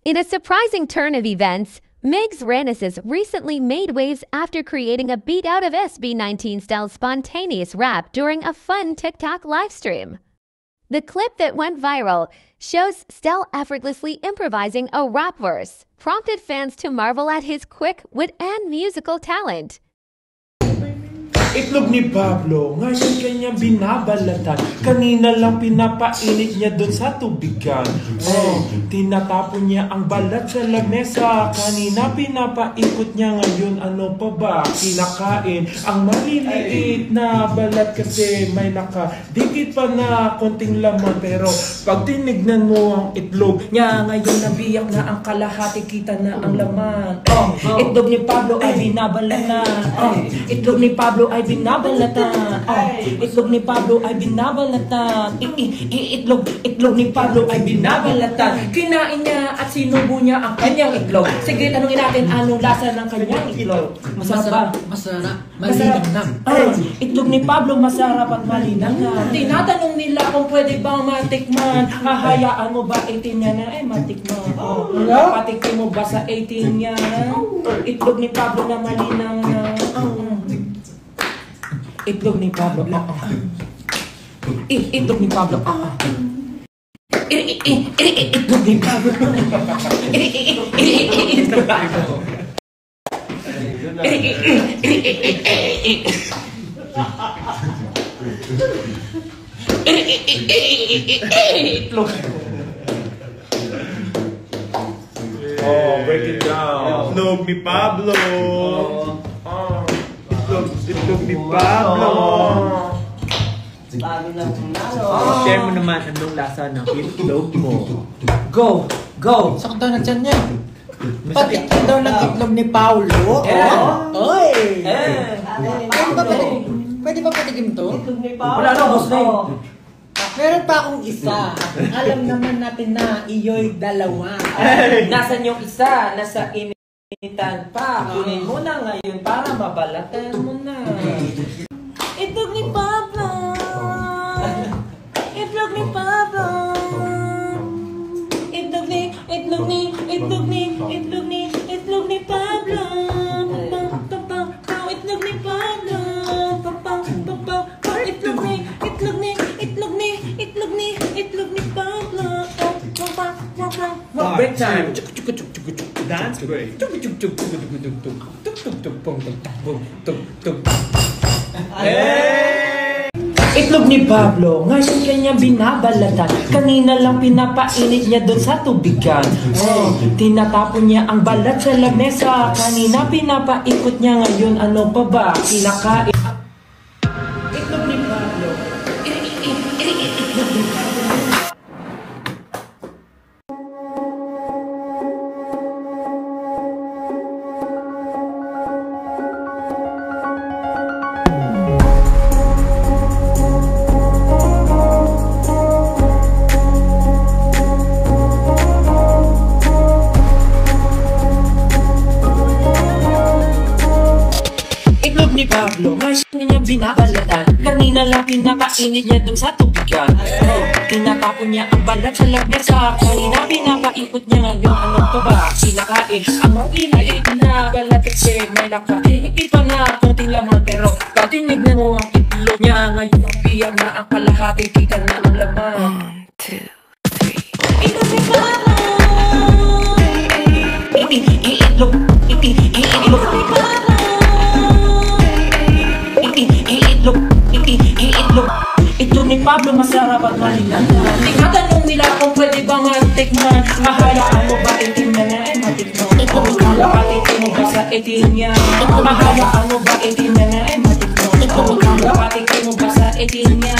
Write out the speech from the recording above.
In a surprising turn of events, Migs Renesis recently made waves after creating a beat out of SB19-style spontaneous rap during a fun TikTok livestream. The clip that went viral shows Stell effortlessly improvising a rap verse, prompted fans to marvel at his quick wit and musical talent. Itlog ni Pablo, ngayon kanya binabalatan. Kanina lang pinapainit niya doon sa tubigan. Tinatapon niya ang balat sa lamesa. Kanina pinapaikot niya, ngayon ano pa ba? Kinakain ang maliliit na balat kasi may nakadikit pa na konting laman. Pero pag tinignan mo ang itlog niya, ngayon nabiyak na ang kalahati, kita na ang laman. Itlog ni Pablo ay binabalatan. Itlog ni Pablo ay binabalatan. Itlog ni Pablo ay binabalatan. Itlog ni Pablo ay binabalatan. Kinain niya at sinubo niya ang kanyang itlog. Sige, tanungin natin anong lasa ng kanyang itlog. Masarap ba? Masarap. Malinang na. Itlog ni Pablo masarap at malinang na. Tinatanong nila kung pwede bang matikman. Hahayaan mo ba 18 niya na matikman? Patikin mo ba sa 18 niya? Itlog ni Pablo na malinang na. Itlog ni Pablo. Itlog ni Pablo. Itlog ni Pablo. Itlog. Break it down. Itlog ni Pablo. Itlog ni Pablo. Share mo naman anong lasa ng itlog mo. Go! Sakit daw na dyan niya. Patikin daw ng itlog ni Paulo. Oy! Pwede ba patikin to? Wala na, boss na yun. Meron pa akong isa. Alam naman natin na iyo'y dalawa. Nasaan yung isa? Nasa initan pa. Kunin mo na ngayon para mabalatan mo na. Itlog ni Pablo. Itlog ni Pablo. Itlog ni Pablo. Itlog ni Pablo. Break time. Dance break. Itlog ni Pablo, ngayon kanya binabalatan. Kanina lang pinapainit niya doon sa tubigan. Tinatapon niya ang balat sa lamesa. Kanina pinapaikot niya, ngayon ano pa ba? Kinakain. Itlog ni Pablo. Itlog ni Pablo. Ni Pablo, ngayon niya binabalatan. Kanina lang pinapainit niya dun sa tubigan. Tinatapon niya ang balat sa lamesa. Kanina pinapaikot niya, ngayon ano pa ba? Kinakain ang maliliit na balat kasi may nakahihigit pa na konting laman. Pero pag tinignan mo ang itlog niya, ngayon ang biyak na ang kalahati, kita na ang laman. 1, 2, 3. Itlog ni Pablo. Itlog ni Pablo. Itlog ni Pablo masarap at malinang. Tinatanong nila kung pwede bang matikman. Hahayaan mo ba 18 niya na matikman? Patikin mo ba sa 18 niya? Hahayaan mo ba 18 niya na matikman? Patikin mo ba sa 18 niya?